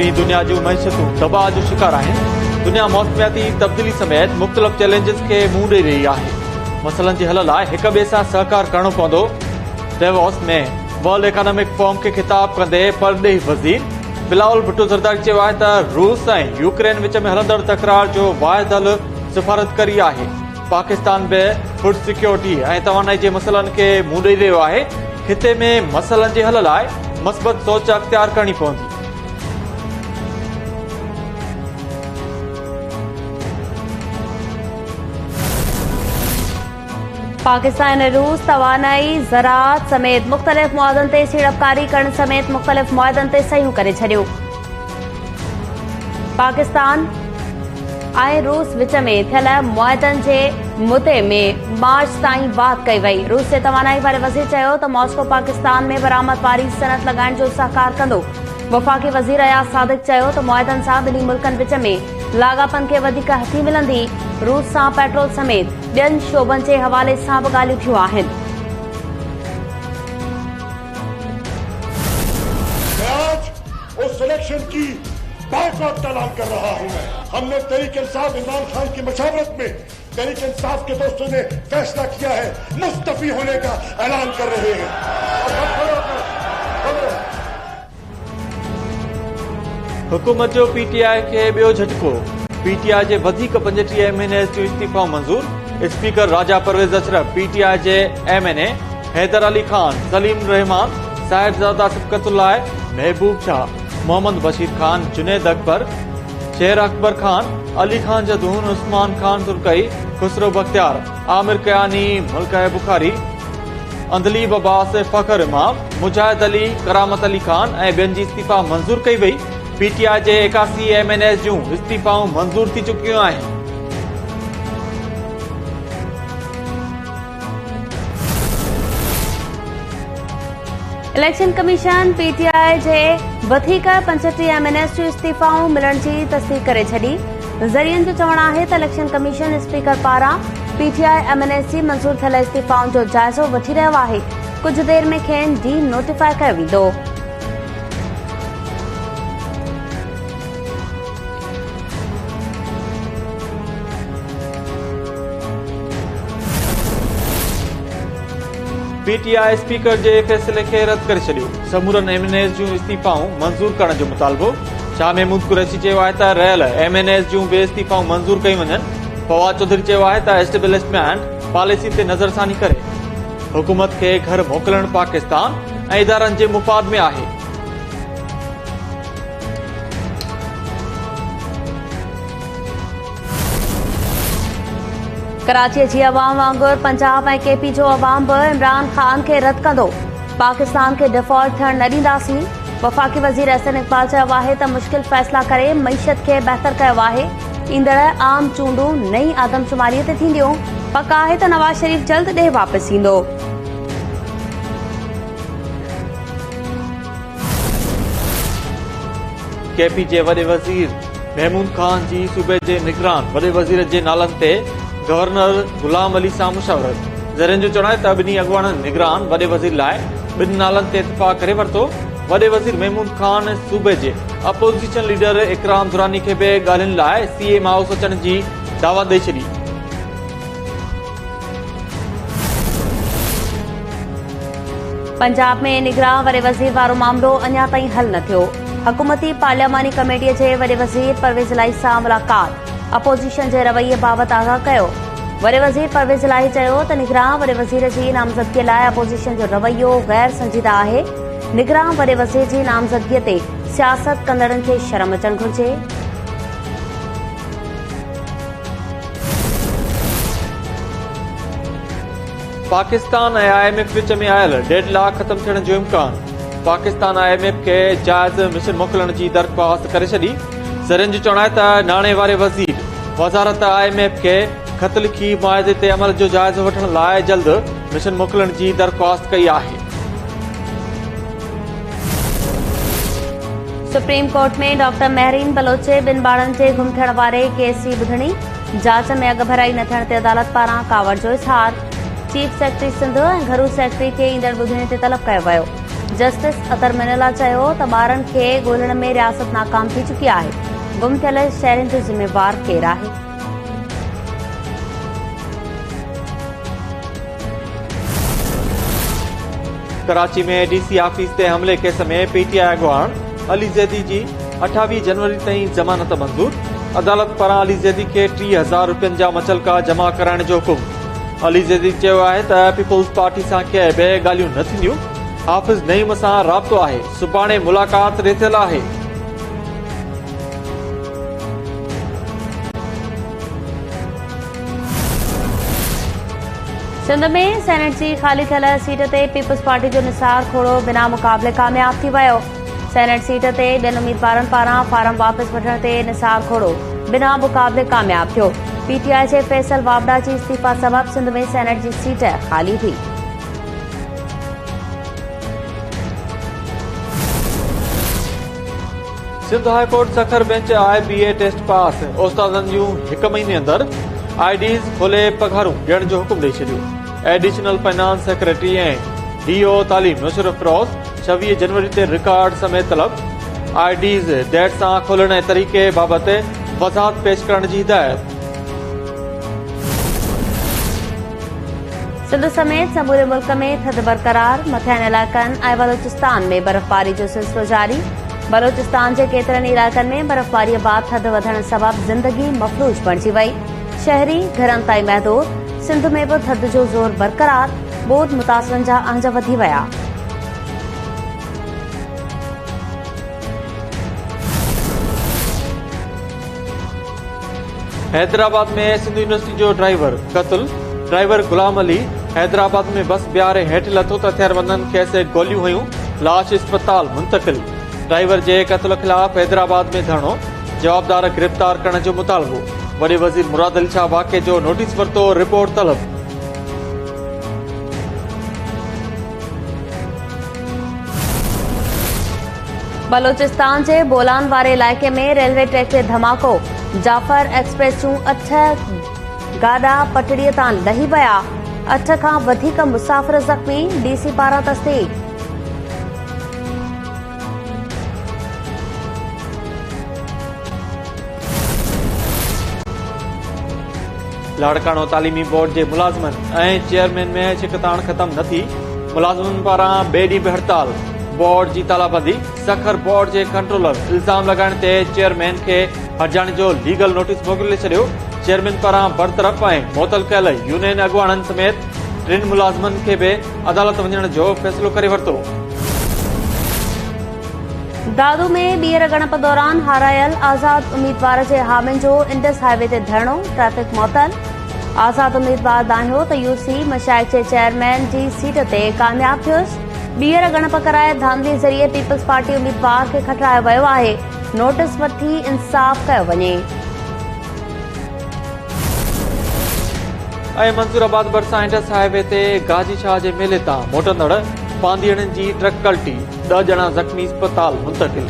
ॿी दुनिया जूं मईशतूं तबाह जो शिकार आहिनि। दुनिया मौसमियाती तब्दीली समेत मुख़्तलिफ़ चैलेंजिस खे मुंहुं ॾेई रही आहे। मसइलनि जे हल लाइ हिक ॿिए सां सहकार करणो पवंदो। डेवोस में वर्ल्ड इकोनॉमिक फोरम खे ख़िताब कंदे परॾेही वज़ीर बिलावल भुट्टो ज़रदारी चयो आहे त रूस ऐं यूक्रेन विच में हलंदड़ तकरार जो वाहिद हल सिफ़ारतकारी आहे। पाकिस्तान बि फूड सिक्योरिटी ऐं तवानाई जे मसइलनि खे मुंहुं ॾेई रहियो आहे। खिते में मसइलनि जे हल लाइ मस्बत सोच अख़्तियार करणी पवंदी। पाकिस्तान ऐं रूस तवानाई ज़राअत समेत मुख़्तलिफ़ मुआदनि ते सीड़पकारी करण समेत मुख़्तलिफ़ मुआदनि ते सहियूं करे छॾियूं। पाकिस्तान ऐं रूस विच में थियल मुआदनि जे मुद्दे में मार्च ताईं बात कई वई। रूस जे तवानाई वारे वज़ीर चयो त मॉस्को पाकिस्तान में बरामद वारी सनत लॻाइण जो सहकार कंदो। वफ़ाक़ी वज़ीर अयाज़ सादिक चयो त मुआदनि सां ॿिन्ही मुल्कनि विच में लाॻापन खे वधीक हथी मिलंदी। रूस सां पेट्रोल समेत ॿियनि शोबनि जे हवाले सां बि ॻाल्हियूं थियूं आहिनि। उस इलेक्शन की बायकॉट का ऐलान कर रहा हूं। हमने तहरीक इंसाफ इमरान खान की मशावरत में तहरीक इंसाफ के दोस्तों ने फैसला किया है, मुस्तफी होने का ऐलान कर रहे हैं। हुकूमत जो पीटीआई खे ॿियो झटको। पीटीआई जे वधीक 35 एमएनएस जूं इस्तीफ़ाऊं मंज़ूर। स्पीकर राजा परवेज़ अशरफ, पीटीआई जे एमएनए हैदर अली खान, सलीम रहमान, साहिबजादा सिबकतुल्लाह, महबूब शाह, मोहम्मद बशीर खान, जुनैद अकबर, शेर अकबर खान, अली खान जदून, उस्मान खान तुर्कई, खुसरो बख्तियार, आमिर कयानी, मुल्क बुखारी, अंदलीब अब्बास, फखर इमाम, मुजाहिद अली, करामत अली खान ऐं ॿियनि जी इस्तीफ़ा मंज़ूर कई वई। पीटीआई जे 81 एमएनएस जूं इस्तीफ़ाऊं मंज़ूर थी चुकियूं आहिनि। इलेक्शन कमीशन पीटीआई जे वधीक 35 एमएनएस जूं इस्तीफ़ाऊं मिलण जी तस्दीक करे छॾी। ज़रियनि जो चवणु आहे त इलेक्शन कमीशन स्पीकर पारां पीटीआई एमएनएस जी मंज़ूर थियल इस्तीफ़ाउनि जो जाइज़ो वठी रहियो आहे। कुझु देर में खेनि डी नोटिफाई कयो वेंदो। पीटीआई स्पीकर जे फ़ैसिले खे रद्द करे छॾियो। समूरनि एमएनएस जूं इस्तीफ़ाऊं मंज़ूर करण जो मुतालबो। शाह महमूद कुरैशी चयो आहे त रहियल एमएनएस जूं बि इस्तीफ़ाऊं मंज़ूर कयूं वञनि। फवाद चौधरी चयो आहे त एस्टेब्लिशमेंट पॉलिसी ते नज़रसानी करे हुकूमत खे घर मोकिलणु पाकिस्तान ऐं इदारनि जे मुफ़ाद में आहे। कराची जी अवाम वांगुरु पंजाब ऐं केपी जो अवाम बि इमरान खान खे रद्द कंदो। पाकिस्तान खे डिफॉल्ट थियण न ॾींदासीं। वफ़ाक़ी वज़ीर अहसन इक़बाल चयो आहे त मुश्किल फ़ैसिला करे मईशत खे बहितर कयो आहे। ईंदड़ आम चूंडूं नई आदमशुमारीअ ते थींदियूं। पक आहे त नवाज़ शरीफ़ जल्द ॾे वापसि ईंदो। केपी जे वॾे वज़ीर महमूद खान जी सूबे जे निगरान वॾे वज़ीर जे नालनि ते गवर्नर गुलाम अली सां मुशावरत। ज़रियनि जो चवणु आहे त ॿिन्ही अॻुवाणनि निगरान वॾे वज़ीर लाइ ॿिनि नालनि ते इतफ़ाक़ करे वरितो। वॾे वज़ीर महमूद खान सूबे जे अपोज़िशन लीडर इकराम दुरानी खे बि ॻाल्हियुनि लाइ सीएम हाउस अचण जी दावत ॾेई छॾी। पंजाब में निगरान वॾे वज़ीर वारो मामलो अञा ताईं हल न थियो। हुकूमती पार्लियामानी कमेटीअ जे वॾे वज़ीर परवेज़ इलाही सां मुलाक़ात। अपोज़िशन जे रवैये बाबति आगाह कयो। वॾे वज़ीर परवेज़ इलाही चयो त निगरान वॾे वज़ीर जी नामज़दगीअ लाइ अपोज़िशन जो रवैयो गैर संजीदा आहे। निगरान वॾे वज़ीर जी नामज़दगीअ ते सियासत कंदड़नि खे शर्म अचणु घुरिजे। पाकिस्तान ऐं IMF विच में आयल डेडलॉक ख़त्म थियण जो इम्कान। पाकिस्तान IMF खे जाइज़ मिशन मोकिलण जी दरख़्वास्त करे छॾी। ज़रियनि जो चवणु आहे त नाणे वारे वज़ीर वज़ारत IMF खे ख़त लिखी मुआहिदे ते अमल जो जाइज़ो वठण लाइ जल्द मिशन मोकिलण जी दरख़्वास्त कई आहे। सुप्रीम कोर्ट में डॉक्टर महरीन बलोच ॿिनि ॿारनि जे गुम थियण वारे केस जी ॿुधणी। जांच में अॻु भराई न थियण ते अदालत पारां कावड़ जो इज़हार। चीफ सेक्रेटरी सिंध ऐं घरू सेक्रेटरी खे ईंदड़ ॿुधणी ते तलब कयो वियो। जस्टिस अतर मिनला चयो त ॿारनि खे ॻोल्हण में रियासत नाकाम थी चुकी आहे। गुम थियल शहरनि जो ज़िम्मेवार केरु आहे? कराची में डीसी ऑफिस ते हमले केस में पीटीआई अॻवान अली ज़ैदी जी 28 जनवरी ताईं ज़मानत मंज़ूर। अदालत पारां अली ज़ैदी खे 30,000 रुपयनि जा मुचलका जमा कराइण जो हुकुम। अली ज़ैदी चयो आहे त पीपुल्स पार्टी सां कंहिं बि ॻाल्हियूं न थींदियूं। हाफ़िज़ नईम सां राब्तो आहे, सुभाणे मुलाक़ात रेथियल आहे। सिंध में सेनेट जी ख़ाली थियल सीट ते पीपल्स पार्टी जो निसार खोड़ो बिना मुक़ाबले कामयाब थी वियो। सेनेट सीट ते ॿियनि उम्मीदवारनि पारां फारम वापसि वठण ते निसार खोड़ो बिना मुक़ाबले कामयाब थियो। पीटीआई जे फैसल वावड़ा जी इस्तीफ़ा सबबि सिंध में सेनेट जी सीट ख़ाली थी। Sindh high court Sukkur bench IBA test pass. उस्तादनि जूं 1 महीने अंदरि IDs खोले पघारूं ॾियण जो हुकुम ॾेई छॾियो। एडिशनल फाइनेंस सेक्रेटरी ऐं DO तालीम मुशर्रफ फिरोज़ 26 जनवरी ते रिकॉर्ड समेत तलब। IDs देर सां खोलण जे तरीक़े बाबति वज़ाहत पेश करण जी हिदायत। सिंध समेत समूरे मुल्क में थधि बरक़रार। मथियां इलाइक़नि ऐं बलोचिस्तान में बर्फ़बारी जो सिलसिलो जारी। बलोचिस्तान जे केतिरनि इलाइक़नि में बर्फ़बारीअ बाद थधि वधण सबबि ज़िंदगी मफ़लूज बणिजी वई। शहरी घरनि ताईं महदूद। सिंध में बि थधि जो ज़ोर बरक़रार। ॿोध मुतासिरनि जा अंज वधी विया। हैदराबाद में सिंध यूनिवर्सिटी जो ड्राइवर क़त्ल। ड्राइवर गुलाम अली हैदराबाद में बस बिहारे हेठि लथो त हथियारबंदनि खेसि गोलियूं हयूं। लाश अस्पताल मुंतक़िल। ड्राइवर जे क़त्ल ख़िलाफ़ हैदराबाद में धरणो। जवाबदार गिरफ़्तार करण जो मुतालबो। वॾे वज़ीर मुराद अली शाह वाक़े जो नोटिस वरितो। रिपोर्ट तलब। बलोचिस्तान जे बोलान वारे इलाइक़े में रेलवे ट्रैक ते धमाको। जाफर एक्सप्रेस जूं 8 गाॾा पटड़ीअ तां लही विया। 8 खां वधीक मुसाफ़िर ज़ख़्मी। DC पारां तस्दीक़। लाड़काणो तालीमी बोर्ड जे मुलाज़िमनि ऐं चेयरमैन में शिकताण ख़तम न थी। मुलाज़िमनि पारां ॿिए ॾींहुं बि हड़ताल। बोर्ड जी तालाबंदी। सखर बोर्ड जे कंट्रोलर इल्ज़ाम लॻाइण ते चेयरमैन खे हटाइण जो लीगल नोटिस मोकिले छॾियो। चेयरमैन पारां बरतरफ़ ऐं मुअतल कयल यूनियन अॻुवाणनि समेत 3 मुलाज़िमनि खे बि अदालत वञण जो फ़ैसिलो करे वरितो। दादू में ॿीहर ॻणप दौरान हारायल आज़ाद उम्मीदवार जे हामियुनि जो इंडस हाईवे ते धरणो। ट्रैफ़िक मुअतल। आज़ाद उम्मीदवार दाहियो त UC मशाइख़ जे चेयरमैन जी सीट ते कामयाब थियुसि। ॿीहर ॻणप कराए धांधली ज़रिए पीपल्स पार्टी उम्मीदवार खे खटायो वियो आहे। नोटिस वठी इंसाफ़ कयो वञे। ऐं मंसूराबाद भरिसां इंडस हाईवे ते गाजी शाह जे मेले तां मोटंदड़ पांधीअड़नि जी ट्रक कल्टी। 10 ॼणा ज़ख़्मी अस्पताल मुंतक़िल।